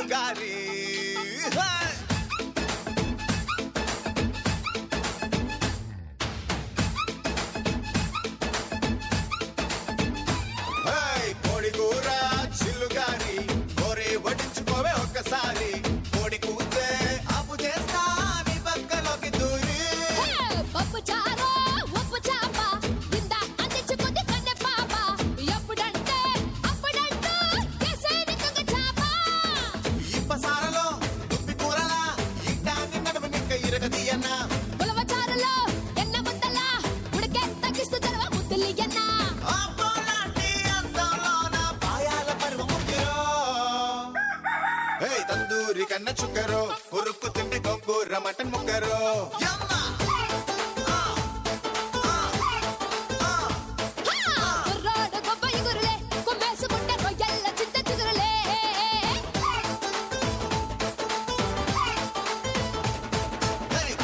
చిల్లుగారి కోడి కూర చిల్లుగారి కోరే వడ్డించుకోవే ఒక్కసారి కోడి కూతే అప్పు చేస్తా నీ పక్కలోకి దూరి పప్పు చారు ఉప్పు చాప కింద అందించుకుంది కన్నె పాప ఎప్పుడంటే అప్పుడంటూ కేసేది తుంగ చాప ఇప్పసారలో దుప్పి కూరలా ఇట్టాన్ని నడుము నిక్క ఇరగదీయన్న ఉలవ చారులో ఎన్న ముద్దల ఉడికే తగ్గిస్తూ జరవ ముద్దలియన్న అబ్బోలాంటి అందంలోన పాయాల పరువ ముగ్గురో తందూరి కన్న చుక్కరో ఉరుక్కు తిండి గొంగూర మటన్ ముక్కరో కుర్రాడు గొప్ప ఇగురులే కొమ్మేసుకుంటే రొయ్యల్ల చింత చిగురులే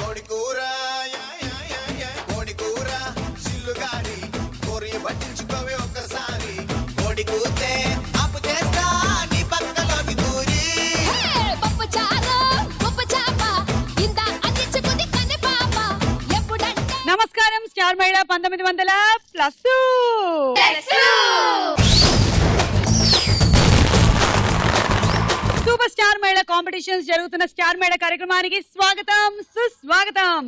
కోడి కూర కోడి కూర చిల్లుగారి కోరి పట్టించుకోవే ఒక్కసారి కోడి కూతే అప్పు చేస్తా నీ పక్కలోకి దూరి పప్పు చారు ఉప్పు చాప కింద అందించుకుంది కన్నె పాప ఎప్పుడంటే నమస్కారం స్టార్ మహిళ 1900+. సూపర్ స్టార్ మహిళ కాంపిటీషన్స్ జరుగుతున్న స్టార్ మహిళ కార్యక్రమానికి స్వాగతం సుస్వాగతం.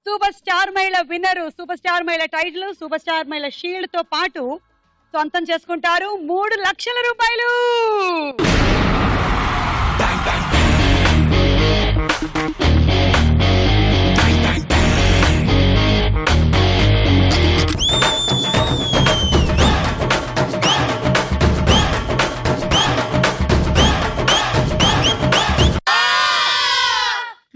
సూపర్ స్టార్ మహిళ విన్నరు సూపర్ స్టార్ మహిళ టైటిల్ సూపర్ స్టార్ మహిళ షీల్డ్ తో పాటు సొంతం చేసుకుంటారు 3 లక్షల రూపాయలు.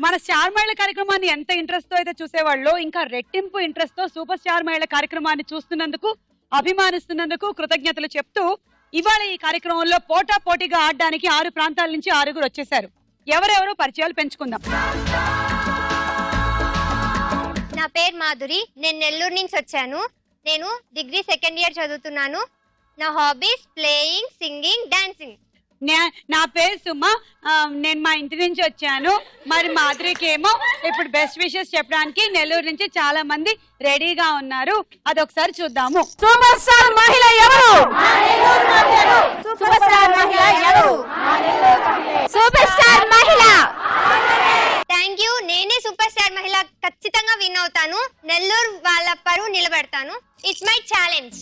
మన స్టార్ మహిళ కార్యక్రమాన్ని ఎంత ఇంట్రెస్ట్ తో అయితే చూసేవాళ్ళు ఇంకా రెట్టింపు ఇంట్రెస్ట్ తో సూపర్ స్టార్ మహిళ కార్యక్రమాన్ని చూస్తున్నందుకు అభిమానిస్తున్నందుకు కృతజ్ఞతలు చెప్తూ ఇవాళ ఈ కార్యక్రమంలో పోటా పోటీగా ఆడడానికి 6 ప్రాంతాల నుంచి 6 వచ్చేసారు. ఎవరెవరో పరిచయాలు పెంచుకుందాం. నా పేరు మాధురి, నేను నెల్లూరు నుంచి వచ్చాను. నేను డిగ్రీ సెకండ్ ఇయర్ చదువుతున్నాను. నా హాబీస్ ప్లేయింగ్, సింగింగ్, డాన్సింగ్. నా పేరు సుమ, నేను మా ఇంటి నుంచి వచ్చాను. మరి మాధురికి ఏమో ఇప్పుడు బెస్ట్ విషెస్ చెప్పడానికి నెల్లూరు నుంచి చాలా మంది రెడీగా ఉన్నారు. అదొకసారి చూద్దాము. సూపర్ స్టార్ మహిళ ఎవరు? సూపర్ స్టార్ మహిళ ఎవరు? సూపర్ స్టార్ మహిళ. Thank you. నేనే సూపర్ స్టార్ మహిళ ఖచ్చితంగా విన్ అవుతాను. నెల్లూరు వాళ్ళ పరువు నిలబెడతాను. It's my challenge.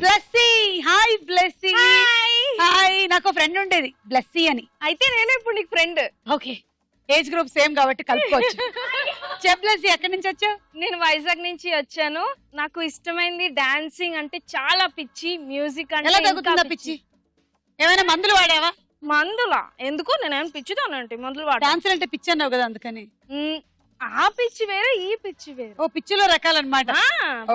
Blessy. Hi Blessy. Hi. నాకు ఫ్రెండ్ ఉండేది బ్లెస్సీ అని. అయితే నేను ఇప్పుడు నీకు friend. Okay, age group same కాబట్టి కలుపుకోవచ్చు. చెప్ బ్లెస్సీ, ఎక్కడి నుంచి వచ్చావు? నేను వైజాగ్ నుంచి వచ్చాను. నాకు ఇష్టమైంది డాన్సింగ్ అంటే చాలా పిచ్చి, మ్యూజిక్ అంటే ఎలా ఇంకా తగ్గుతుందా పిచ్చి? ఏమైనా మందులు వాడావా? మందులా? ఎందుకు? నేనేం పిచ్చిదానంటే మందులు వాడా. డాన్సర్ అంటే పిచ్చి అన్నావు కదా అందుకని. ఆ పిచ్చి వేరే, ఈ పిచ్చి వేరే. ఓ, పిచ్చిలో రకాలన్నమాట.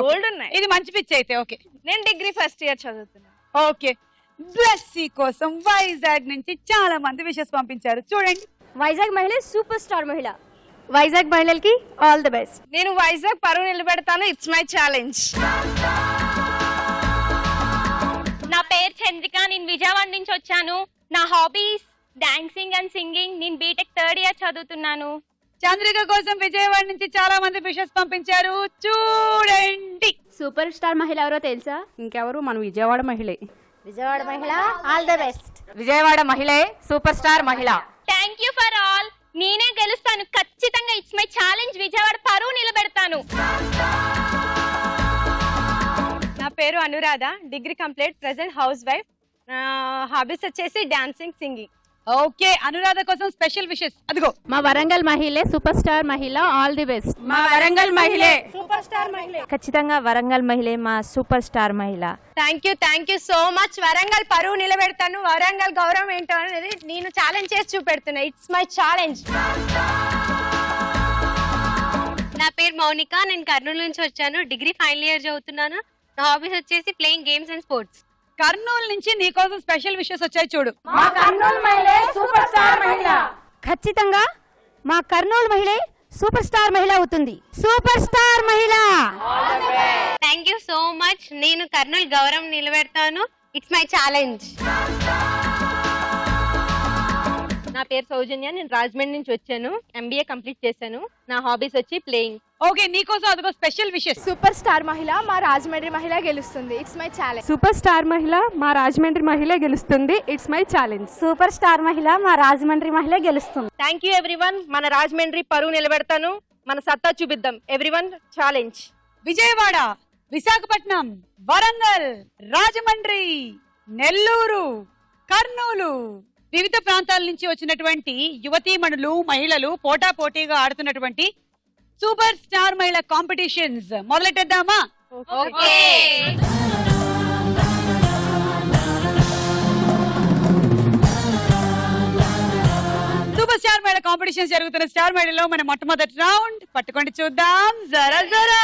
గోల్డ్ ఉన్నాయి. ఇది మంచి పిచ్చి అయితే. ఓకే, నేను డిగ్రీ ఫస్ట్ ఇయర్ చదువుతున్నా. ఓకే. బ్లెస్సీ కోసం వైజాగ్ నుంచి చాలా మంది విషెస్ పంపించారు. చూడండి. వైజాగ్ మహిళ సూపర్ స్టార్ మహిళ. వైజాగ్ మహిళలకి ఆల్ ది బెస్ట్. నేను వైజాగ్ పరువు నిలబెడతాను. It's my challenge. నా పేరు చంద్రిక, నేను విజయవాడ నుంచి వచ్చాను. నా హాబీస్ డాన్సింగ్ అండ్ సింగింగ్. నేను బీటెక్ థర్డ్ ఇయర్ చదువుతున్నాను. చంద్రిక కోసం విజయవాడ నుంచి చాలా మంది విషెస్ పంపించారు. చూడండి. సూపర్ స్టార్ మహిళ ఎవరో తెలుసా? ఇంకెవరు, మన విజయవాడ మహిళే. విజయవాడ మహిళ ఆల్ ది బెస్ట్. విజయవాడ మహిళే సూపర్ స్టార్ మహిళ. Thank you for all. నేనే గెలుస్తాను ఖచ్చితంగా. It's my challenge. విజయవాడ పరువు నిలబెడతాను. నా పేరు Anuradha, degree complete, present house wife. Hobbies వచ్చేసి డాన్సింగ్, సింగింగ్. ఓకే, అనురాధ కోసం స్పెషల్ విషెస్. అదిగో. మా వరంగల్ మహిళే సూపర్ స్టార్ మహిళ. All the best. మా వరంగల్ మహిళే సూపర్ స్టార్ మహిళ. ఖచ్చితంగా వరంగల్ మహిళే మా సూపర్ స్టార్ మహిళ. Thank you so much. Warangal పరువు నిలబెడతాను. వరంగల్ గౌరవం ఏంటో అనేది నేను ఛాలెంజ్ చేసి చూపెడుతున్నా. It's my challenge. నా పేరు మౌనిక, నేను కర్నూలు నుంచి వచ్చాను. డిగ్రీ ఫైనల్ ఇయర్ చదువుతున్నాను. నా హాబీస్ వచ్చేసి playing games and sports. Kurnool నుంచి నీకోసం స్పెషల్ విషెస్ వచ్చాయి చూడు. మా కర్నూలు మహిళ సూపర్ స్టార్ మహిళ. ఖచ్చితంగా మా కర్నూలు మహిళ సూపర్ స్టార్ మహిళ అవుతుంది. సూపర్ స్టార్ మహిళ. Thank you so much. నేను కర్నూలు గౌరవం నిలబెడతాను. It's my challenge. నా పేరు సౌజన్య, నేను రాజమండ్రి నుంచి వచ్చాను. MBA కంప్లీట్ చేశాను. నా హాబీస్ వచ్చి ప్లేయింగ్. ఓకే, నీకోసం అదిగో స్పెషల్ విషెస్. సూపర్ స్టార్ మహిళ మా రాజమండ్రి మహిళ గెలుస్తుంది. It's my challenge. Superstar మహిళ మా రాజమండ్రి మహిళ గెలుస్తుంది. It's my challenge. Superstar మహిళ మా రాజమండ్రి మహిళ గెలుస్తుంది. Thank you everyone. మన రాజమండ్రి పరువు నిలబెడతాను. మన సత్తా చూపిద్దాం. Everyone challenge. విజయవాడ, విశాఖపట్నం, వరంగల్, రాజమండ్రి, నెల్లూరు, కర్నూలు వివిధ ప్రాంతాల నుంచి వచ్చినటువంటి యువతీమణులు, మహిళలు పోటాపోటీగా ఆడుతున్నటువంటి సూపర్ స్టార్ మహిళ కాంపిటీషన్స్ మొదలెట్టేద్దామా? ఓకే. సూపర్ స్టార్ మహిళ కాంపిటీషన్స్ జరుగుతున్న స్టార్ మహిళలో మన మొట్టమొదటి రౌండ్ పట్టుకొని చూద్దాం. జరా జరా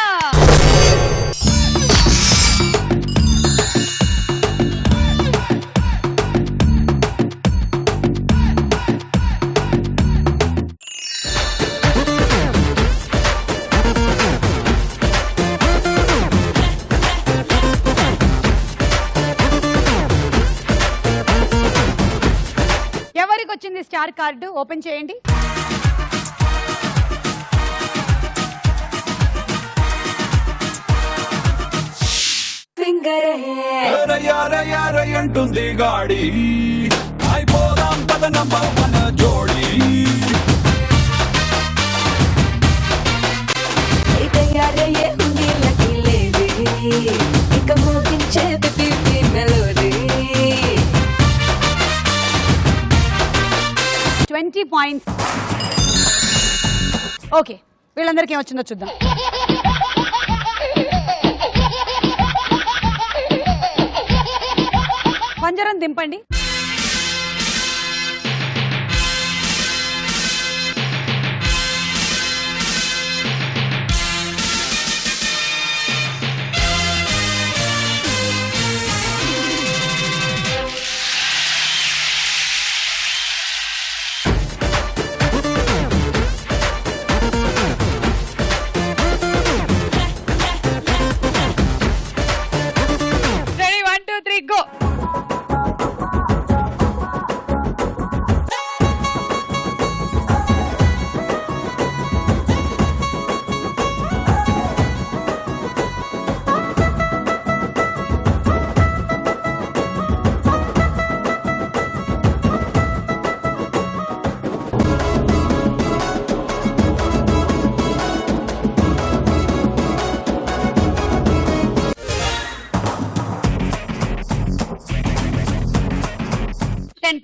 ఎవరికి వచ్చింది స్టార్ కార్డు? ఓపెన్ చేయండి. అంటుంది గాడి అయిపోదాం పద నంబర్ 1 జోడి. ఇక మోగించే మెలోడీ 20 పాయింట్స్. ఓకే, వీళ్ళందరికీ ఏమొచ్చిందో చూద్దాం. పంజరం దింపండి. Ready, 1 2 3 go.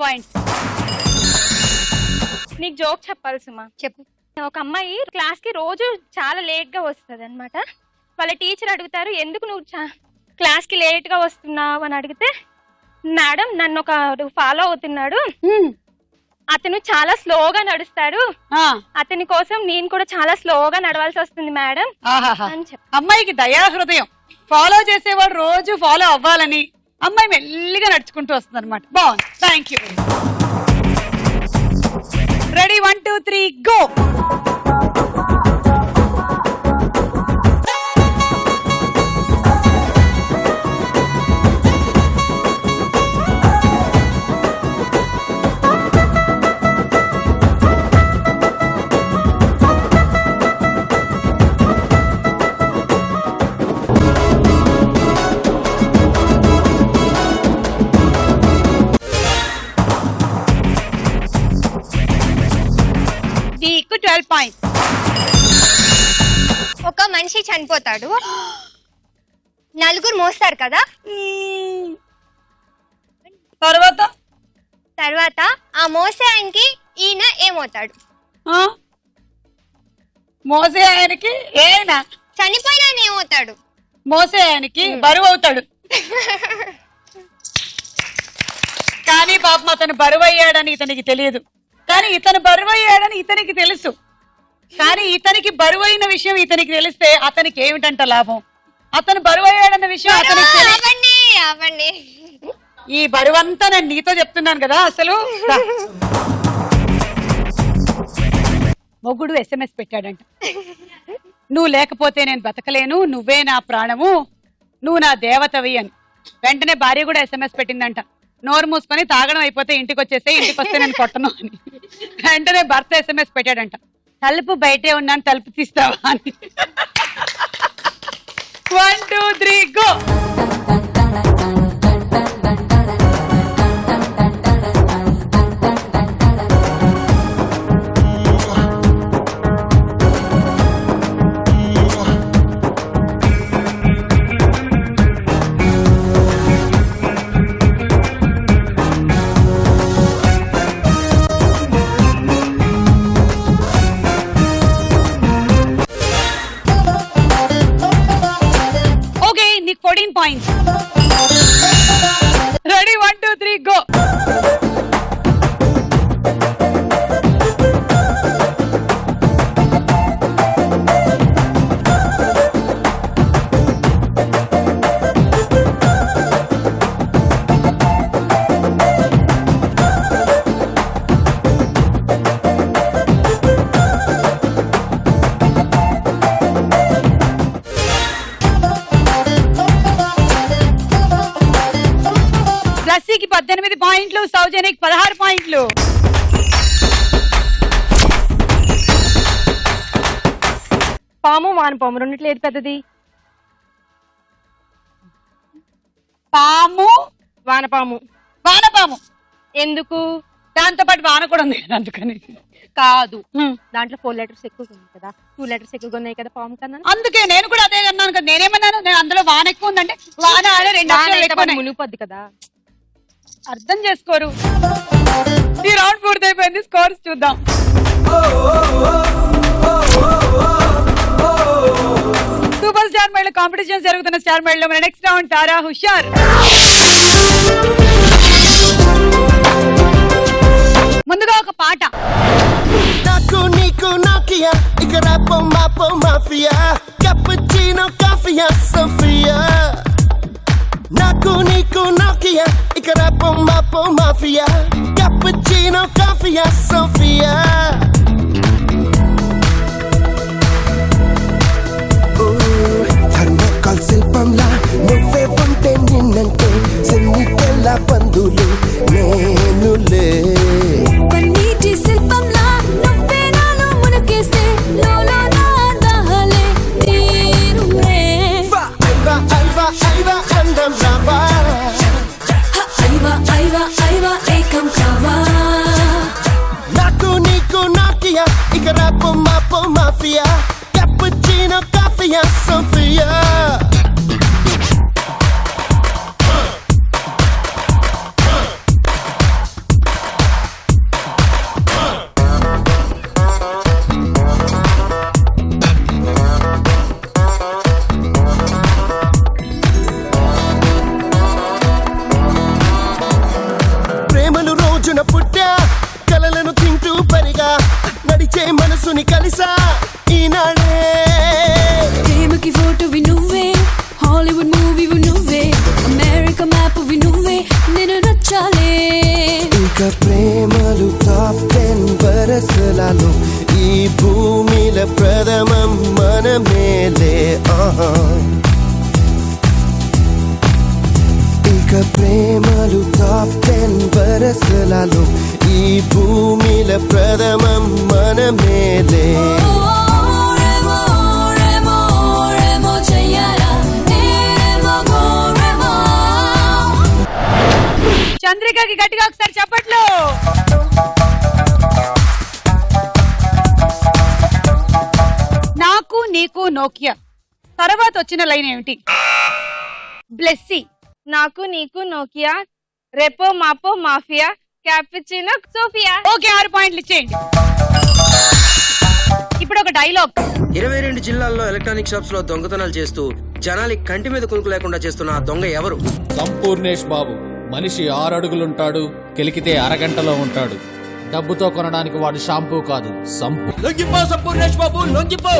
పాయింట్స్. నీకు జోక్ చెప్పాలి సుమా. చెప్పు. ఒక అమ్మాయి క్లాస్ కి రోజు చాలా లేట్ గా వస్తుంది అనమాట. వాళ్ళ టీచర్ అడుగుతారు, ఎందుకు నువ్వు క్లాస్ కి లేట్ గా వస్తున్నావు అని అడిగితే, మేడం నన్ను ఒక ఫాలో అవుతున్నాడు, అతను చాలా స్లోగా నడుస్తాడు, అతని కోసం నేను కూడా చాలా స్లోగా నడవాల్సి వస్తుంది మేడం అని చెప్పి. అమ్మాయికి దయా హృదయం. ఫాలో చేసేవాడు రోజు ఫాలో అవ్వాలని అమ్మాయి మెల్లిగా నడుచుకుంటూ వస్తుంది అనమాట. బాగుంది, థ్యాంక్ యూ. Ready, 1 2 3 go. నీకు 12 పాయింట్స్. ఒక మనిషి చనిపోతాడు, నలుగురు మోస్తారు కదా. తర్వాత ఆ మోసే ఆయనకి ఈయన ఏమవుతాడు? మోసే ఆయనకి ఏనా? చనిపోయిన ఆయన ఏమవుతాడు? మోసే ఆయనకి బరువు అవుతాడు. కానీ పాపం అతను బరువు అయ్యాడని ఇతనికి తెలియదు, కానీ ఇతను బరువు అయ్యాడని ఇతనికి తెలుసు. కానీ ఇతనికి బరువైన విషయం ఇతనికి తెలిస్తే అతనికి ఏమిటంట లాభం? అతను బరువు అయ్యాడన్న విషయం అతనికి అవ్వండి ఈ బరువంతా నేను నీతో చెప్తున్నాను కదా అసలు. దా. మొగుడు SMS పెట్టాడంట, నువ్వు లేకపోతే నేను బతకలేను, నువ్వే నా ప్రాణము, నువ్వు నా దేవతవి అని. వెంటనే భార్య కూడా SMS పెట్టిందంట, నోరు మూసుకొని తాగడం అయిపోతే ఇంటికి వచ్చేస్తే, ఇంటికి వస్తే నేను కొట్టను అని. వెంటనే భర్త SMS పెట్టాడంట, తలుపు బయటే ఉన్నాను తలుపు తీస్తావా అని. 1 2 3 గో. ఓకే, నీకు 14 పాయింట్స్. రెడీ? 1 2 3 గో. బ్లస్సీకి 18 పాయింట్లు, సౌజన్యకి 16 పాయింట్లు. పాము వానపాము రెండిట్లో ఏది పెద్దది? పాము వానపాము. వానపాము. ఎందుకు? దాంతో పాటు వాన కూడా ఉంది కదా అందుకని. కాదు, దాంట్లో 4 letters ఎక్కువ ఉంది కదా, 2 letters ఎక్కువ ఉన్నాయి కదా పాము కన్నా. అందుకే నేను కూడా అదే అన్నాను కదా. నేనేమన్నాను, నేను అందులో వాన ఎక్కువ ఉందంటే వాన ఆడే 2 అక్షరాలు ఎక్కువ ఉన్నాయి. మునిగిపోద్ది కదా. అర్థం చేసుకోరు. ఈ రౌండ్ పూర్తయిపోయింది, స్కోర్స్ చూద్దాం. సూపర్ స్టార్ మహిళ కాంపిటీషన్ జరుగుతున్న స్టార్ మహిళలో మన నెక్స్ట్ రౌండ్ తారా హుషార్. ముందుగా ఒక పాట. నాకు నీకు నాకియా ఇక రాపో మాపో మాఫియా cappuccino కాఫియా సోఫియా నాకు నీకు నాకియా ఇక రాపో మాపో మాఫియా cappuccino కాఫియా సోఫియా థర్మోకాల్ శిల్పంలా నువ్వే ఉంటే నిన్నంటే సెన్నిటెల్ల బంధులు నేనులే పన్నీటి శిల్పంలా నువ్వే నాలో మునకేస్తే లోలో నా దహలే తీరునే ఐవా ఐవా ఐవా అందం రావా ఐవా ఐవా ఐవా ఏకం కావా నాకు నీకు నాకియా ఇక రాపో మాపో మాఫియా cappuccino కాఫియా సోఫియా ప్రేమలు రోజున పుట్టా కలలను తింటూ పరిగా నడిచే మనసుని కలిసా ఈనాడే ప్రేమకి ఫోటోవి నువ్వే హాలీవుడ్ మూవీవి నువ్వే అమెరికా మ్యాప్వి నువ్వే నేను నచ్చాలే ఇక ప్రేమలు టాప్ 10 వరసలలో ఈ భూమిల ప్రథమం మనమేలే ఇక ప్రేమలు టాప్ 10 వరసలలో ఈ భూమిల ప్రథమం మనమేలే రెమో రెమో రెమో చెయ్యాలా రెమో గో రెమో చంద్రికకి గట్టిగా ఒకసారి చప్పట్లు. నాకు నీకు నోకియా తర్వాత వచ్చిన లైన్ ఏమిటి? బ్లెస్సీ. నాకు నీకు నోకియా రెపో మాపో మాఫియా క్యాపుచినో సోఫియా. ఓకే, 6 పాయింట్లు ఇచ్చేయండి. ఇప్పుడు ఒక డైలాగ్. 22 జిల్లాల్లో ఎలక్ట్రానిక్ షాప్స్ లో దొంగతనాలు చేస్తూ జనాలకి కంటి మీద కునుకు లేకుండా చేస్తున్న ఆ దొంగ ఎవరు? సంపూర్ణేష్ బాబు. మనిషి 6 అడుగులుంటాడు, కెలికితే అరగంటలో ఉంటాడు. డబ్బుతో కొనడానికి వాడు షాంపూ కాదు సంపు. లొంగిపో సంపూర్ణేష్ బాబు, లొంగిపో.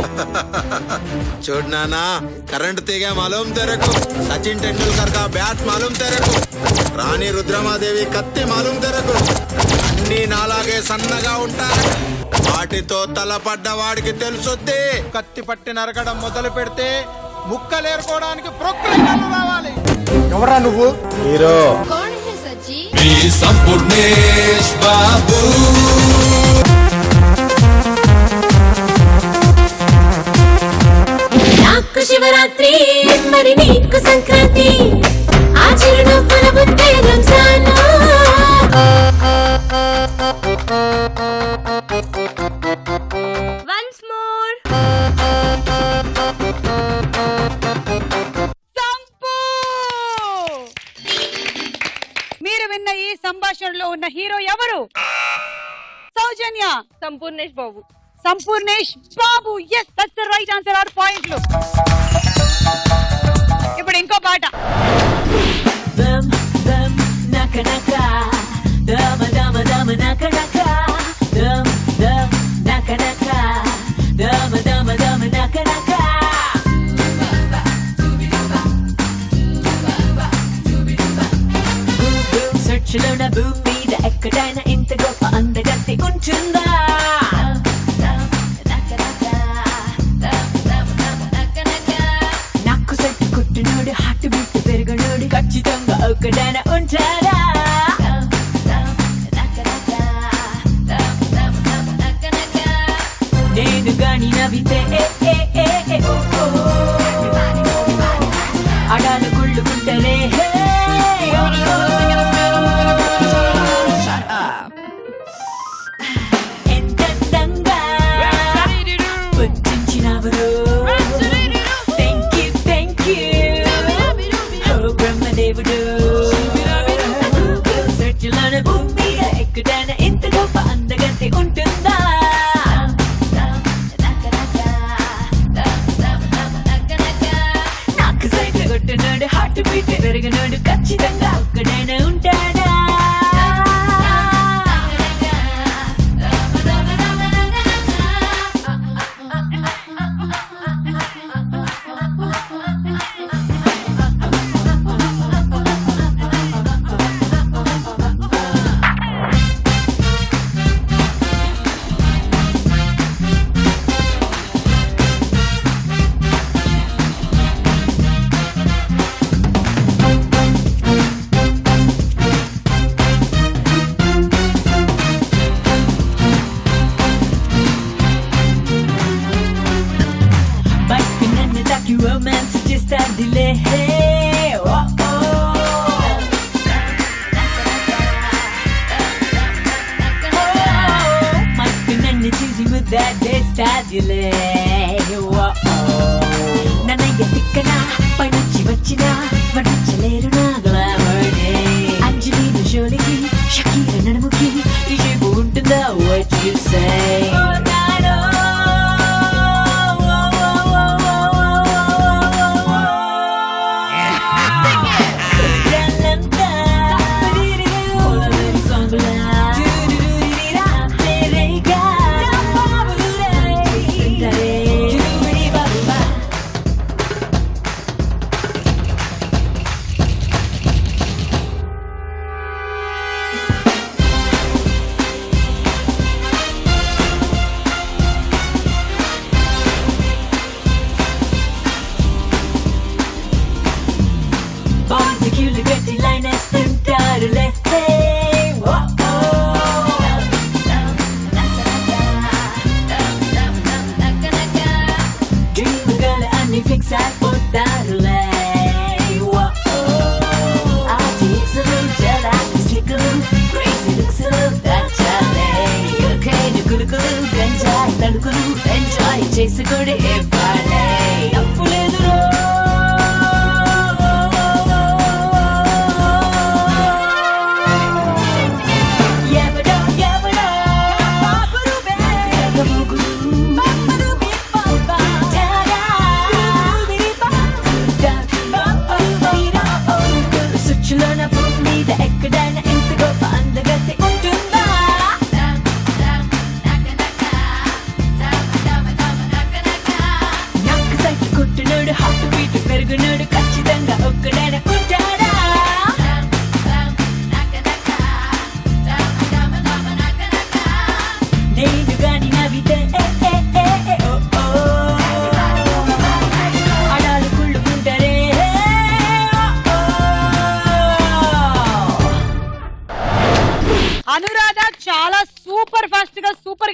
చూడు నానా, కరెంట్ తీగ మాలూం తెరకు, సచిన్ టెండూల్కర్ కా బ్యాట్ మాలూం తెరకు, రాణి రుద్రమాదేవి కత్తి మాలూం తెరకు. అన్ని నాలాగే సన్నగా ఉంటారు. వాటితో తలపడ్డ వాడికి తెలుసుద్ది. కత్తి పట్టి నరకడం మొదలు పెడితే ముక్కలేరుకోవడానికి ప్రొక్రియలు రావాలి. ఎవరా నువ్వు? హీరో. कौन है सच्ची సంపూర్ణేష్ బాబు. నాకు శివరాత్రి మరి నీకు సంక్రాంతి ఆ చిరునవ్వుల బుద్ధే రంజానా వన్స్ మోర్. సంపు! మీరు విన్న ఈ సంభాషణలో ఉన్న హీరో ఎవరు? Soujanya. Sampoornesh Babu. Sampoornesh Babu. Yes, that's the right answer. 6 పాయింట్లు. ఇప్పుడు ఇంకో పాట. దమ్ దమ్ నక నక దమ దమ దమ నక నక దమ్ దమ్ నక నక దమ దమ దమ నక నక సెర్చ్లోన భూమి మీద ఎక్కడైనా ఇంత గొప్ప అందగత్తి ఉంటుందా? నాకు సెట్ కుట్టినోడు హార్ట్ బీట్ పెరుగునోడు ఖచ్చితంగా ఒక్కడైనా ఉంటారా? నేను గాని నవ్వితే అడాలు కుళ్ళుకుంటలే. ఎంతందంగా పుట్టించినవరు. థ్యాంక్ యూ థ్యాంక్ యూ ఓ బ్రహ్మదేవుడు. సెర్చ్లోన భూమి మీద ఎక్కడైనా ఇంత గొప్ప అందగత్తి ఉంటుందా? నాకు సైట్ కొట్టినోడు హార్ట్ బీట్ పెరిగినోడు ఖచ్చితంగా ఒక్కడైనా ఉంటాడా? బయట నన్ను తాకి రొమాన్స్ చేస్తాదిలే. మట్టు నన్ను చూసి ముద్దాడేస్తాదిలే. నన్నయ్య తిక్కన పనిచి వచ్చిన వడించలేరు నా గ్లామర్ని. అంజలిని జోలికి షకీర నడుముకి ఈ షేపు ఉంటుందా? What you say? బాయ్స్కి గట్టి లైన్ వేస్తుంటారులే. డ్రీమ్ గర్ల్ అన్ని ఫిక్స్ అయిపోతారులే. ఆర్టిక్స్లు జలాకి స్టిక్లు క్రేజీ లుక్స్లు దాచాలే. యువకైన కులుకులు గంజాయి తడుకులు ఎంజాయ్ చేసి కూడా ఇవ్వాలే. తప్పు లేదు. ఎక్కడైనా ఇంత గొప్ప అందగత్తి ఉంటుందా?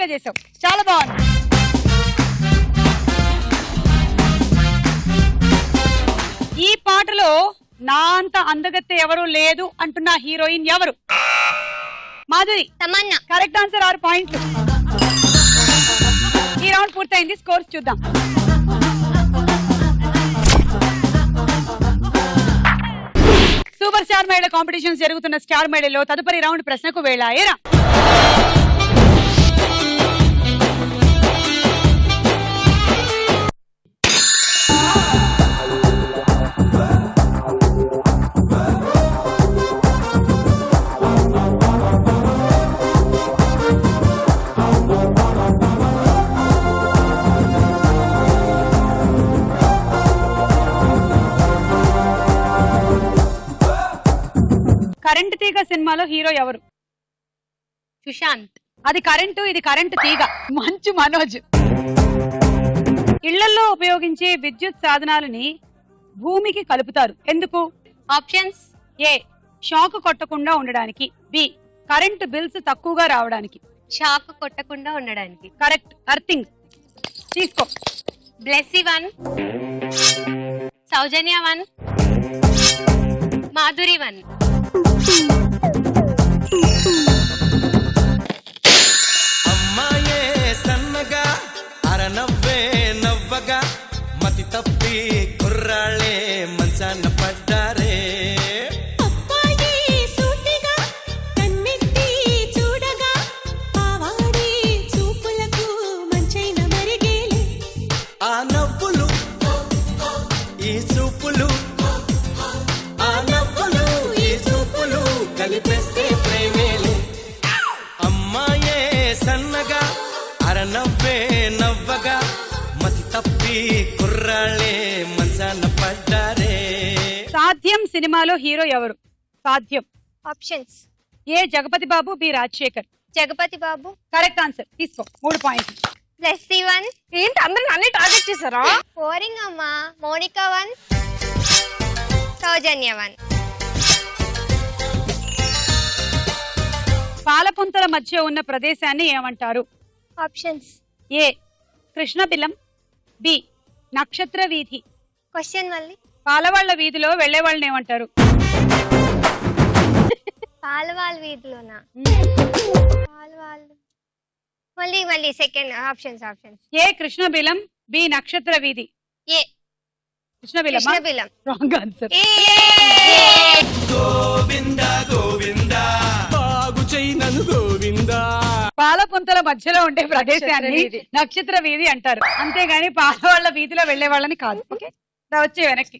బాగా చేసావు, చాలా బాగుంది. ఈ పాటలో నా అంత అందగత్తె ఎవరు లేదు అంటున్న హీరోయిన్ ఎవరు? మాధురి. తమన్నా. కరెక్ట్ ఆన్సర్, 6 పాయింట్లు. ఈ రౌండ్ పూర్తయింది, స్కోర్స్ చూద్దాం. సూపర్ స్టార్ మహిళ కాంపిటీషన్స్ జరుగుతున్న స్టార్ మహిళలో తదుపరి రౌండ్ ప్రశ్నకు వేళాయేరా. కరెంట్ తీగ సినిమాలో హీరో ఎవరు? సుశాంత్. అది కరెంటు, ఇది కరెంటు తీగ. మంచు మనోజ్. ఇళ్లలో ఉపయోగించే విద్యుత్ సాధనాలని భూమికి కలుపుతారు, ఎందుకు? ఆప్షన్స్. ఏ, షాక్ కొట్టకుండా ఉండడానికి. బి, కరెంటు బిల్స్ తక్కువగా రావడానికి. షాక్ కొట్టకుండా ఉండడానికి. Correct, earthing. తీసుకో. బ్లెస్సీ 1, సౌజన్య 1, మాధురి 1. అమ్మాయే సన్నగా అరనవ్వే నవ్వగా మతి తప్పి కుర్రాళ్ళే మంచాన పడ్డారే. ఆ నవ్వులు ఈ చూపులు, ఆ నవ్వులు ఈ చూపులు కలిపేస్తే ప్రేమేలే. అమ్మాయే సన్నగా అరనవ్వే నవ్వగా మతి తప్పి కుర్రాళ్ళే మంచాన పడ్డారే. సాధ్యం సినిమాలో హీరో ఎవరు? సాధ్యం. ఆప్షన్స్. ఏ, జగపతి బాబు. బి, రాజశేఖర్. జగపతి బాబు. కరెక్ట్ ఆన్సర్, తీసుకో. 3 పాయింట్లు. బ్లెస్సీ 1. ఏంటి అందరూ నన్నే టార్గెట్ చేశారా? బోరింగ్ అమ్మా. మోనికా 1, సౌజన్య 1. పాలపుంతల మధ్య ఉన్న ప్రదేశాన్ని ఏమంటారు? ఆప్షన్స్. ఏ, కృష్ణబిలం. బి, నక్షత్ర వీధి. క్వశ్చన్ మళ్ళీ. పాలవాళ్ల వీధిలో వెళ్లే వాళ్ళని ఏమంటారు? పాలవాళ్ళ వీధిలోనా? పాలవాళ్ళు. మళ్ళీ మళ్ళీ సెకండ్ ఆప్షన్స్. ఏ, కృష్ణబిలం. బి, నక్షత్ర వీధి. ఏ, కృష్ణబిలం. కృష్ణబిలం. Wrong answer. గోవింద గోవింద బాగు చెయ్యి నన్ను గోవింద. పాలపుంతల మధ్యలో ఉండే ప్రదేశాన్ని నక్షత్ర వీధి అంటారు, అంతేగాని పాలవాళ్ల వీధిలో వెళ్లే వాళ్ళని కాదు. ఓకే, వచ్చే వెనక్కి.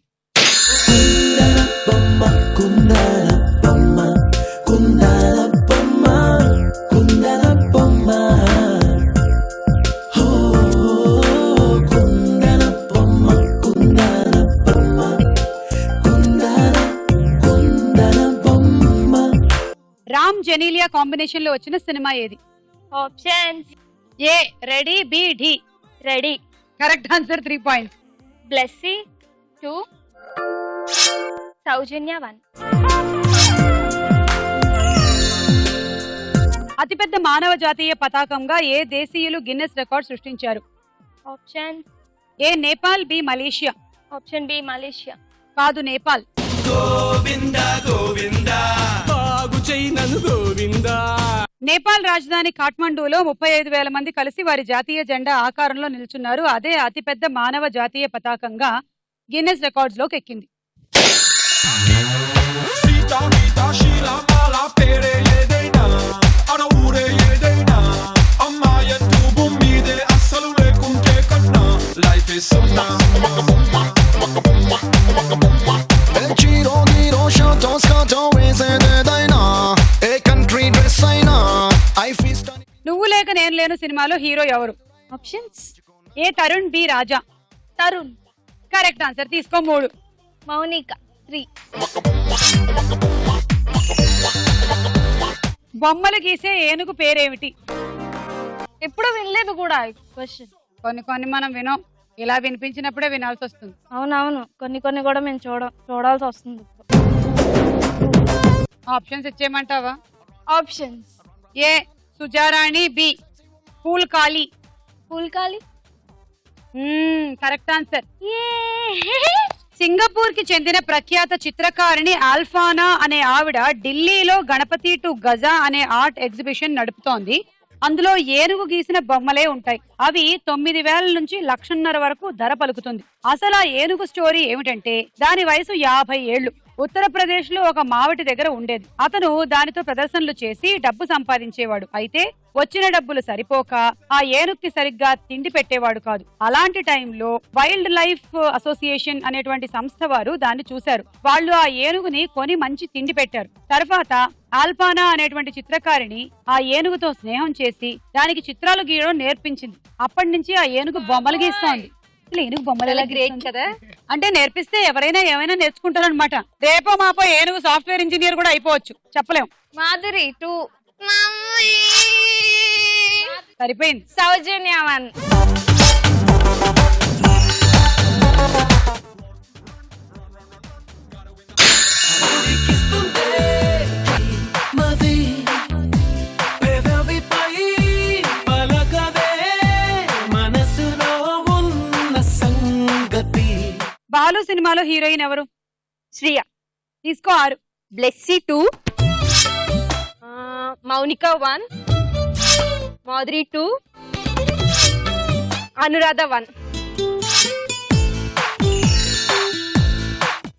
రామ్ జెనీలియా కాంబినేషన్ లో వచ్చిన సినిమా ఏది? Options. A, ready. B, Dhee. Ready. Correct answer, 3 points. Blessy 2, Soujanya 1. అతిపెద్ద మానవ జాతీయ పతాకంగా ఏ దేశీయులు గిన్నెస్ రికార్డ్ సృష్టించారు? Option. A, Nepal. B, Malaysia. Option B, Malaysia. కాదు, నేపాల్. గోవింద గోవింద బాగు చెయ్యి నన్ను గోవింద. నేపాల్ రాజధాని కాఠ్మండూలో 35,000 మంది కలిసి వారి జాతీయ జెండా ఆకారంలో నిల్చున్నారు. అదే అతిపెద్ద మానవ జాతీయ పతాకంగా గిన్నెస్ రికార్డ్స్ లోకి ఎక్కింది. సీతా గీతా శీలా మాలా పేరే ఏదైనా అన ఊరే ఏదైనా అమ్మాయెత్తు భూమి మీదే అస్సలు లేకుంటే కన్నా లైఫ్ ఇస్ సున్నా. చీరో గీరో షర్టో స్కర్టో వేసేదేదైనా ఏ కంట్రీ డ్రెస్ అయినా ఐ ఫీస్ట్. నువ్వు లేక నేను లేను సినిమాలో హీరో ఎవరు? ఆప్షన్స్. ఏ, తరుణ్. బి, రాజా. తరుణ్. కరెక్ట్ ఆన్సర్, తీసుకో. 3. మౌనిక 3. బొమ్మలు గీసే ఏనుగు పేరేమిటి? ఎప్పుడు వినలేదు కూడా క్వశ్చన్. కొన్ని మనం వినం, ఇలా వినిపించినప్పుడే వినాల్సి వస్తుంది. అవునవును, కొన్ని కూడా మేము చూడాల్సి వస్తుంది. ఆప్షన్స్ ఇచ్చేయమంటావా? Options. A, Sujarani. B, Poolkali. Poolkali. Correct answer. Singapore కి చెందిన ప్రఖ్యాత చిత్రకారిణి ఆల్ఫానా అనే ఆవిడ ఢిల్లీలో గణపతి టు గజా అనే ఆర్ట్ ఎగ్జిబిషన్ నడుపుతోంది. అందులో ఏనుగు గీసిన బొమ్మలే ఉంటాయి. అవి 9,000 నుంచి 1,50,000 వరకు ధర పలుకుతుంది. అసలు ఆ ఏనుగు స్టోరీ ఏమిటంటే దాని వయసు 50 ఏళ్లు. ఉత్తరప్రదేశ్ లో ఒక మావటి దగ్గర ఉండేది. అతను దానితో ప్రదర్శనలు చేసి డబ్బు సంపాదించేవాడు. అయితే వచ్చిన డబ్బులు సరిపోక ఆ ఏనుగుకి సరిగ్గా తిండి పెట్టేవాడు కాదు. అలాంటి టైంలో వైల్డ్ లైఫ్ అసోసియేషన్ అనేటువంటి సంస్థ వారు దాన్ని చూశారు. వాళ్ళు ఆ ఏనుగుని కొని మంచి తిండి పెట్టారు. తర్వాత ఆల్పానా అనేటువంటి చిత్రకారిణి ఆ ఏనుగుతో స్నేహం చేసి దానికి చిత్రాలు గీయడం నేర్పించింది. అప్పటి నుంచి ఆ ఏనుగు బొమ్మలు గీస్తోంది. ఏనుగు బొమ్మలు ఎలా గ్రేట్ కదా. అంటే నేర్పిస్తే ఎవరైనా ఏమైనా నేర్చుకుంటారు అనమాట. రేపో మాపో ఏనుగు సాఫ్ట్వేర్ ఇంజనీర్ కూడా అయిపోవచ్చు, చెప్పలేం. మాధురి 2. సరిపోయింది. సౌజన్య 1. బాలు సినిమాలో హీరోయిన్ ఎవరు? శ్రియ. తీసుకో 6. బ్లెస్సీ 2. మౌనిక 1. మాధురి 2. అనురాధ 1.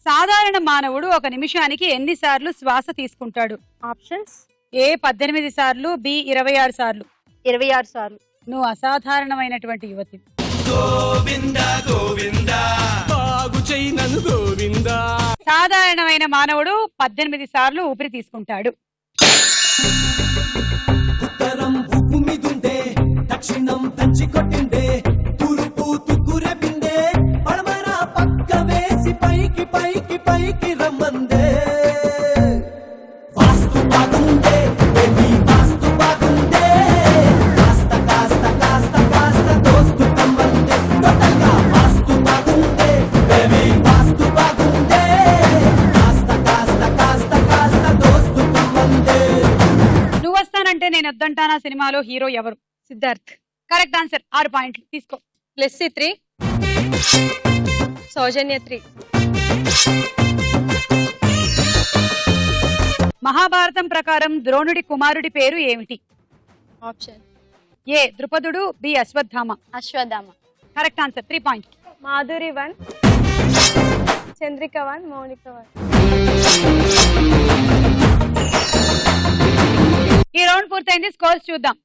సాధారణ మానవుడు ఒక నిమిషానికి ఎన్నిసార్లు శ్వాస తీసుకుంటాడు? ఆప్షన్స్: ఏ 18 సార్లు, బి 26 సార్లు. 26 సార్లు. నువ్వు అసాధారణమైనటువంటి యువతి. గోవింద గోవింద బాగు చెయ్యి నన్ను గోవింద. సాధారణమైన మానవుడు 18 సార్లు ఊపిరి తీసుకుంటాడు. ఉత్తరం ఉప్పు మీదుండే, దక్షిణం దంచి కొట్టిండే, తూర్పు తుక్కురే పిండే, పడమర పక్క వేసి పైకి పైకి పైకి రమ్మందే. వాస్తు బాగుండే బేబీ, వాస్తు బాగుండే, కాస్త కాస్త కాస్త కాస్త దోస్తు కమ్మందే. టోటల్గా వాస్తు బాగుండే బేబీ, వాస్తు బాగుండే, కాస్త కాస్త కాస్త కాస్త దోస్తు కమ్మందే. నువ్వు వస్తానంటే నేను వద్దంటానా సినిమాలో హీరో ఎవరు? సిద్ధార్థ్. Correct answer. 6 పాయింట్లు తీసుకో. బ్లెస్సీ 3. సౌజన్య 3. మహాభారతం ప్రకారం ద్రోణుడి కుమారుడి పేరు ఏమిటి? ఆప్షన్: ఏ ద్రుపదుడు, B Ashwatthama. Ashwatthama. Correct answer. 3 పాయింట్లు. మాధురి 1. చంద్రిక 1. మౌనిక 1. ఈ రౌండ్ పూర్తయింది. స్కోర్స్ చూద్దాం.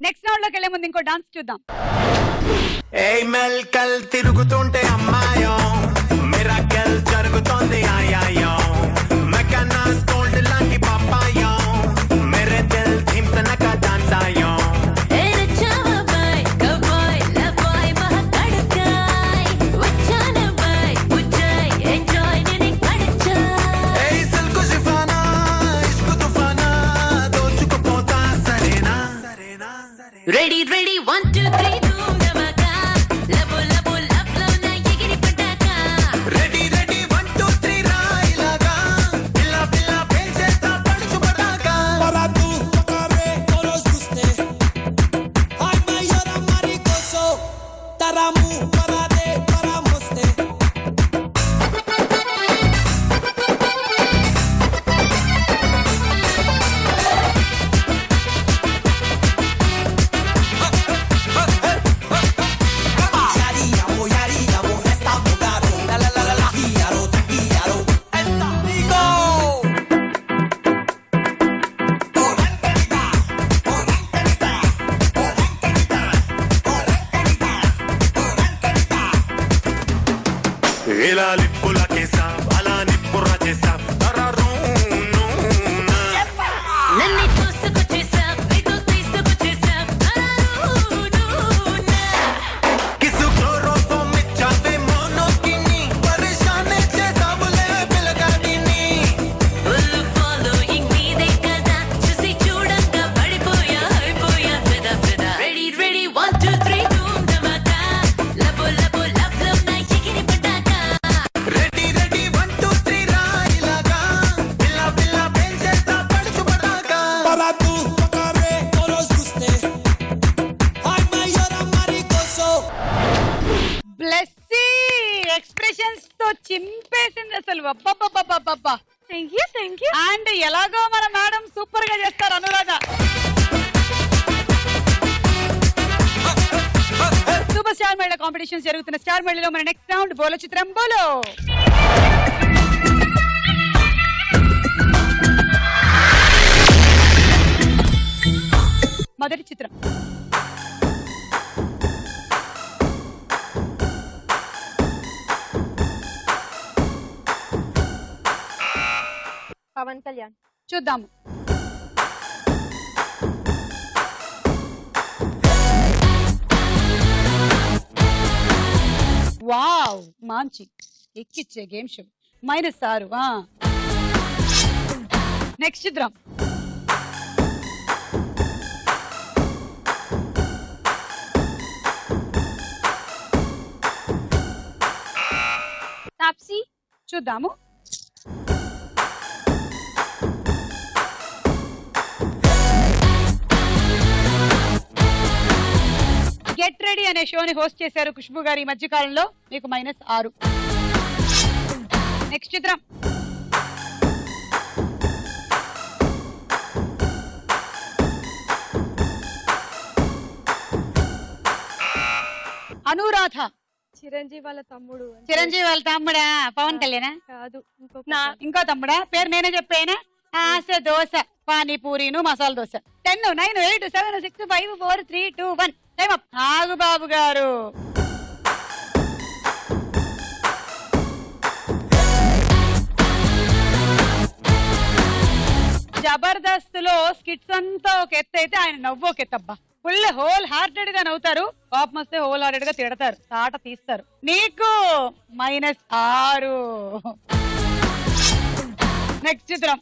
నెక్స్ట్ రౌండ్ లోకి వెళ్లే ముందు ఇంకో డాన్స్ చూద్దాం. ఏయ్ మెల్కల్ తిరుగుతుంటే అమ్మాయో, మిరాకిల్ జరుగుతోంది ఆయాయో, మెకానాస్ గోల్డ్ లాంటి పాపాయో, మేరే దిల్ ధిమ్తనక డాన్స్ ఆయో. ఏయ్ సిల్కు షిఫానా, ఇష్కు తుఫానా, దోచుకుపోతా సరేనా సరేనా. Ready, ready, 1, 2, 3, boom, dhamaka. Labo, labo, love, love, na yigiri pataka. Ready ready 1 2 3 రాయిలాగా, పిల్ల పిల్ల పెంచేస్తా పడుచు Pataka. Para tú tocarme con los gustes, ay mayor amaricoso, taramu para de para moste. ఇలా లిప్పులకేసా, అలా నిప్పురా చేసా, Nalli tosukochesa, nitu tesukochesa. కిసు chloroform ఇచ్చావే monokini, పరేషాన్ చేసావులే పిల్లగాడిని. Full following meede kada, chusi chudanga padipoya, అయిపోయా fida fida. Ready, ready, 1, 2, 3, boom, dhamaka. Labo, labo, love, love, na yigiri pataka. Congratulations తో చింపేసింది అసలు. అబ్బబ్బబ్బబ్బబ్బబ్బా. Thank you. అండ్ ఎలాగో మన మేడం సూపర్ గా చేస్తారు అనురాధ. సూపర్ స్టార్ మహిళ కాంపిటీషన్ జరుగుతున్న స్టార్ మహిళలో మన నెక్స్ట్ రౌండ్ బోలో చిత్రం బోలో. మొదటి చిత్రం పవన్ కళ్యాణ్. చూద్దాము. వావ్, మంచి ఎక్కిచ్చే గేమ్ షో. -6. నెక్స్ట్ చిత్రం తాప్సీ. చూద్దాము. గెట్ రెడీ అనే షోని హోస్ట్ చేశారు ఖుష్బు గారు ఈ మధ్య కాలంలో. మీకు -6. నెక్స్ట్ చిత్రం అనురాధ. చిరంజీవి వాళ్ళ తమ్ముడు. చిరంజీవి వాళ్ళ తమ్ముడా? పవన్ కళ్యాణ్ కాదు, ఇంకో తమ్ముడా? పేరు నేనే చెప్పానా? ఆశ దోశ, పానీపూరీను, మసాలా దోశ. 10, 9, 8, 7, 6, 5, 4, 3, 2, 1. Time up. నాగుబాబు గారు. జబర్దస్త్ లో స్కిట్స్ అంతా ఒక ఎత్తు అయితే ఆయన నవ్వు ఒక ఎత్తబ్బా. ఫుల్ హోల్ హార్టెడ్ గా నవ్వుతారు, పాపం వస్తే హోల్ హార్టెడ్ గా తిడతారు, తాట తీస్తారు. నీకు -6. నెక్స్ట్ చిత్రం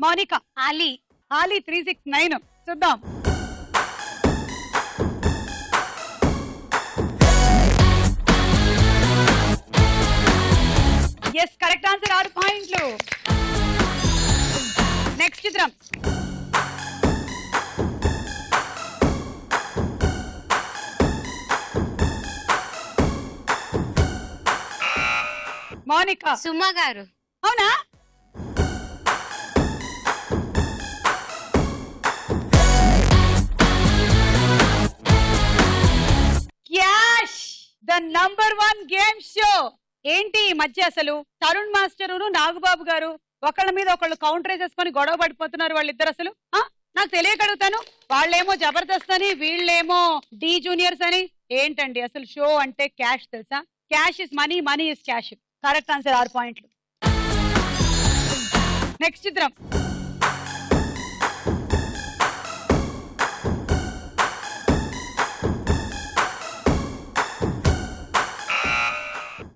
మౌనిక. ఆలీ. ఆలీ 369. చూద్దాం. Yes, correct answer. 6 పాయింట్లు. నెక్స్ట్ చిత్రం మౌనిక. సుమ గారు. అవునా? Cash, the #1 game show. ఏంటి ఈ మధ్య అసలు తరుణ్ మాస్టరును నాగబాబు గారు ఒకళ్ళ మీద ఒకళ్ళు కౌంటర్ వేసేసుకొని గొడవ పడిపోతున్నారు వాళ్ళిద్దరు. అసలు నాకు తెలియకడుగుతాను, వాళ్ళేమో జబర్దస్త్ అని, వీళ్ళేమో డి జూనియర్స్ అని. ఏంటండి అసలు షో అంటే క్యాష్ తెలుసా? Cash is money, money is cash. Correct answer. 6 పాయింట్లు. నెక్స్ట్ చిత్రం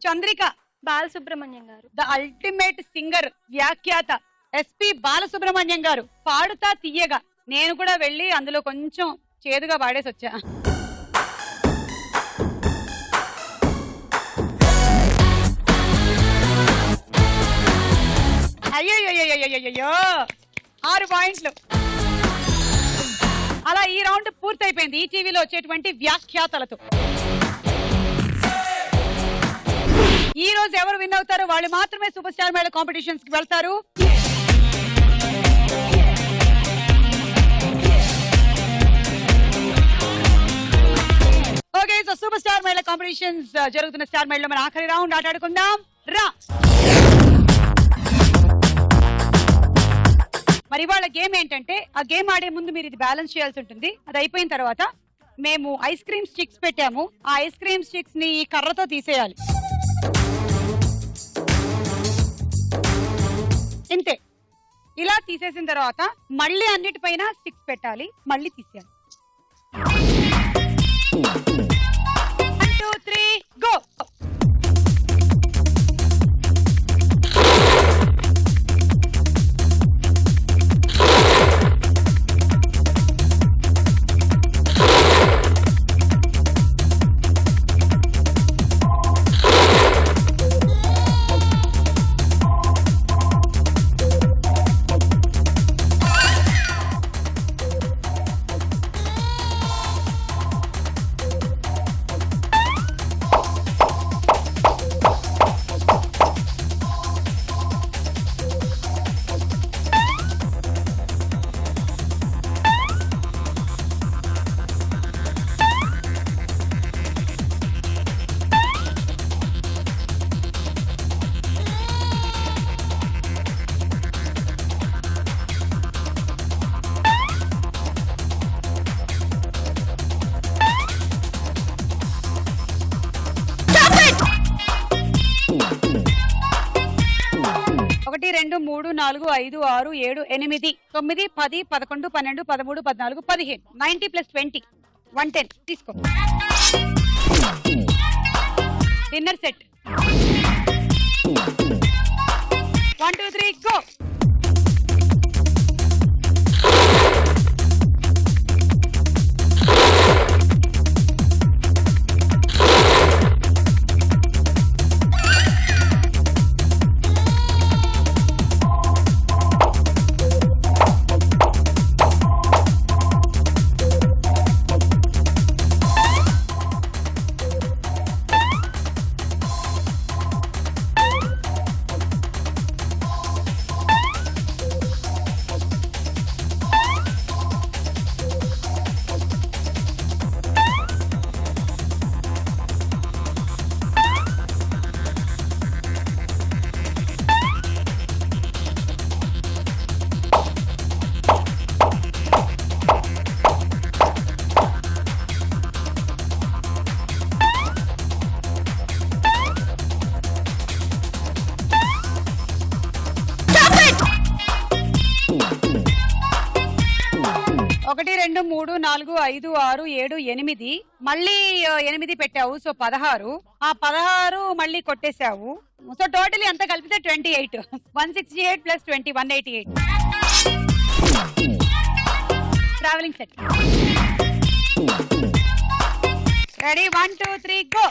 చంద్రిక. బాలసుబ్రహ్మణ్యం గారు. ద అల్టిమేట్ సింగర్, వ్యాఖ్యాత ఎస్పి బాలసుబ్రహ్మణ్యం గారు. పాడుతా తీయగా. నేను కూడా వెళ్ళి అందులో కొంచెం చేదుగా పాడేసి వచ్చా. అయ్యో 6 పాయింట్లు. అలా ఈ రౌండ్ పూర్తయిపోయింది ఈ టీవీలో వచ్చేటువంటి వ్యాఖ్యాతలతో. ఈ రోజు ఎవరు విన్ అవుతారో వాళ్ళు మాత్రమే సూపర్ స్టార్ మహిళ కాంపిటీషన్స్ కి వెళ్తారు. ఓకే, సో సూపర్ స్టార్ మహిళ కాంపిటీషన్స్ జరుగుతున్న స్టార్ మహిళలో మన ఆఖరి రౌండ్ ఆటాడుకుందాం రా. మరి వాళ్ళ గేమ్ ఏంటంటే, ఆ గేమ్ ఆడే ముందు మీరు ఇది బ్యాలెన్స్ చేయాల్సి ఉంటుంది. అది అయిపోయిన తర్వాత మేము ఐస్ క్రీమ్ స్టిక్స్ పెట్టాము. ఆ ఐస్ క్రీమ్ స్టిక్స్ ని ఈ కర్రతో తీసేయాలి. ఇంతే. ఇలా తీసేసిన తర్వాత మళ్ళీ అన్నిటిపైన స్టిక్స్ పెట్టాలి, మళ్ళీ తీసేయాలి. 1, 2, 3 గో. ఒకటి 2 3 4 5 6 7 8 9 10 11 12 13 14 15 90 + 20 110 తీసుకో. Dinner set 1 2 3 go. ఒకటి 2 3 4 5 6 7 8 మళ్ళీ 8 పెట్టావు, సో 16. ఆ 16 మళ్ళీ కొట్టేశావు, సో టోటల్ అంతా కలిపితే 28. 168 + 20 188. Travelling set ready 1 2 3 go.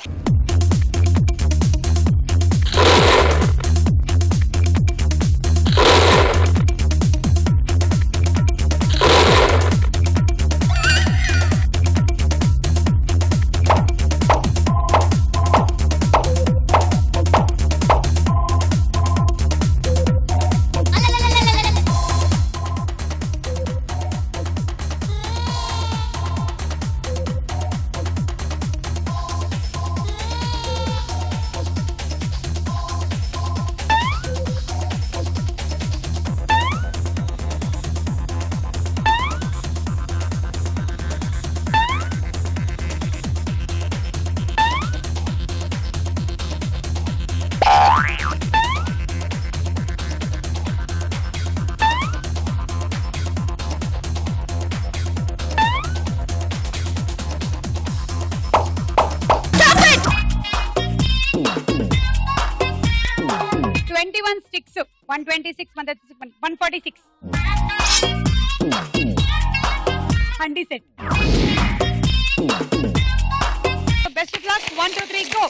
Sticks 126 146 Handi set. Best of luck. 1 2 3 go.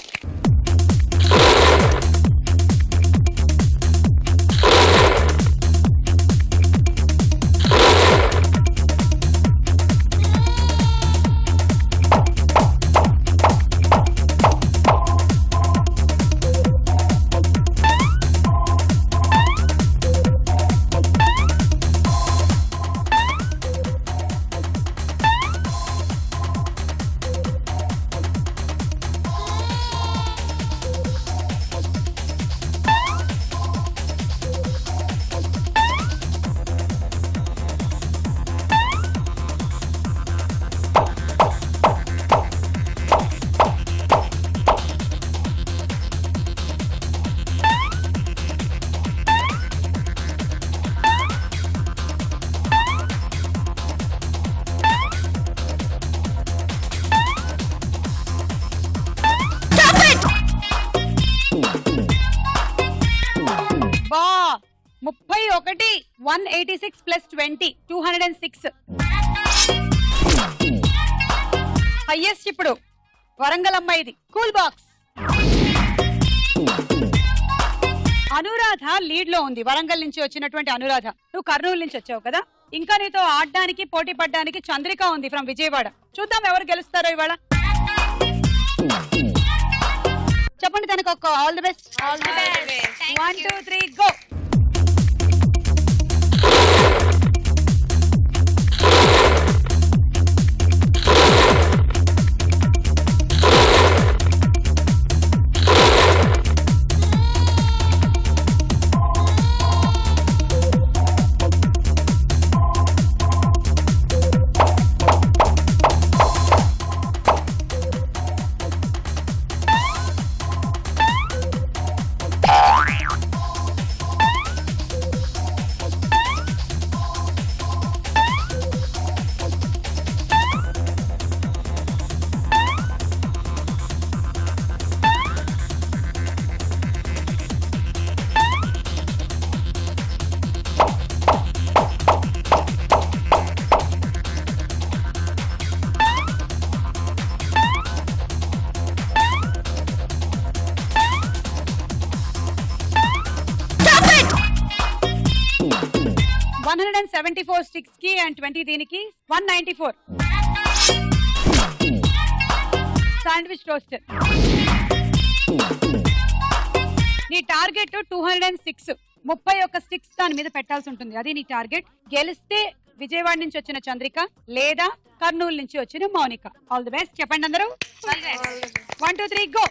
బా 31 186 plus 20 206 హైయెస్ట్ ఇప్పుడు వరంగల్ అమ్మాయిది కూల్ బాక్స్. అనురాధ లీడ్ లో ఉంది, వరంగల్ నుంచి వచ్చినటువంటి అనురాధ. నువ్వు కర్నూలు నుంచి వచ్చావు కదా, ఇంకా నీతో ఆడడానికి పోటీ పడడానికి చంద్రిక ఉంది ఫ్రమ్ విజయవాడ. చూద్దాం ఎవరు గెలుస్తారో ఇవాళ. చెప్పండి తనకు ఒక all the best. 1 2 3 go. 174 sticks కి అండ్ 20 దీనికి 194. Sandwich toaster. నీ టార్గెట్ 206. 31 స్టిక్స్ దాని మీద పెట్టాల్సి ఉంటుంది. అది నీ టార్గెట్. గెలిస్తే విజయవాడ నుంచి వచ్చిన చంద్రిక లేదా కర్నూలు నుంచి వచ్చిన మౌనిక. All the best. చెప్పండి అందరూ. 1 2 3 గో.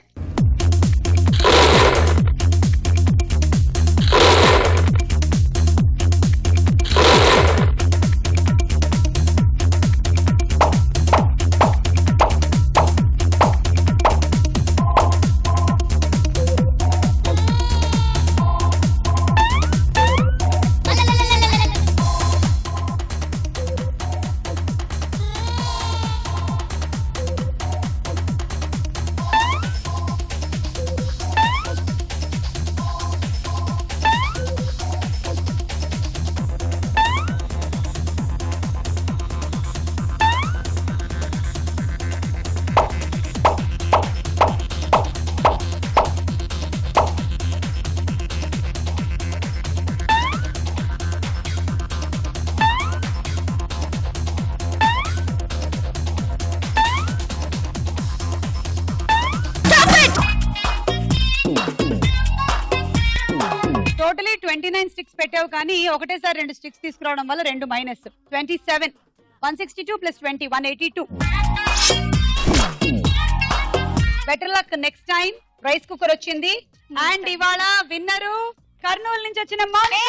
టోటలీ 29 స్టిక్స్ పెట్టావు కానీ ఒకటేసారి 2 స్టిక్స్ తీసుకురావడం వల్ల 2 minus. 27. 162 plus 20 182. Better luck next time. Rice cooker వచ్చింది అండ్ ఇవాళ విన్నరు కర్నూలు నుంచి వచ్చిన మౌనిక.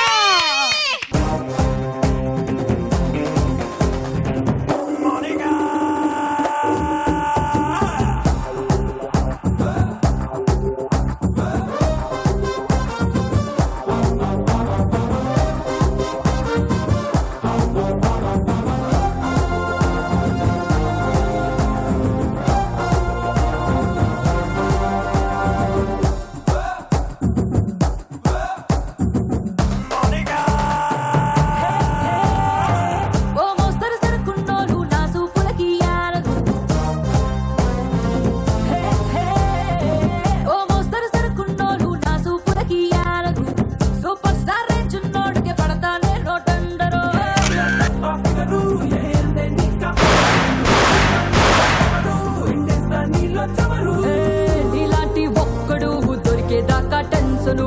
నీలాంటి ఒక్కడు దొరికేదాకా టెన్సను,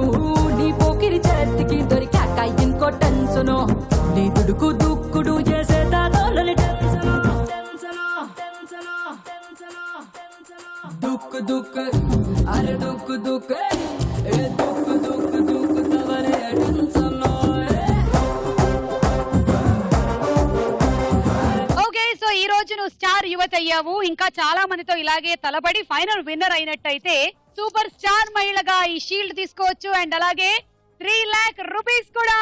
నీ పోకిరి చేతికి దొరికాక ఇంకో టెన్సను, నీ దుడుకు దుక్కుడు చేసేదాని టెన్సను. దుక్కు దుక్కు అరే దుక్కు దుక్కు దుక్కు దుక్కు దుక్కు తవరే టెన్సను. ఓకే, సో ఈ రోజు నువ్వు స్టార్ యువత అయ్యావు. ఇంకా చాలా మందితో ఇలాగే తలబడి ఫైనల్ విన్నర్ అయినట్టయితే సూపర్ స్టార్ మహిళగా ఈ షీల్డ్ తీసుకోవచ్చు అండ్ అలాగే 3 लाख రూపీస్ కూడా.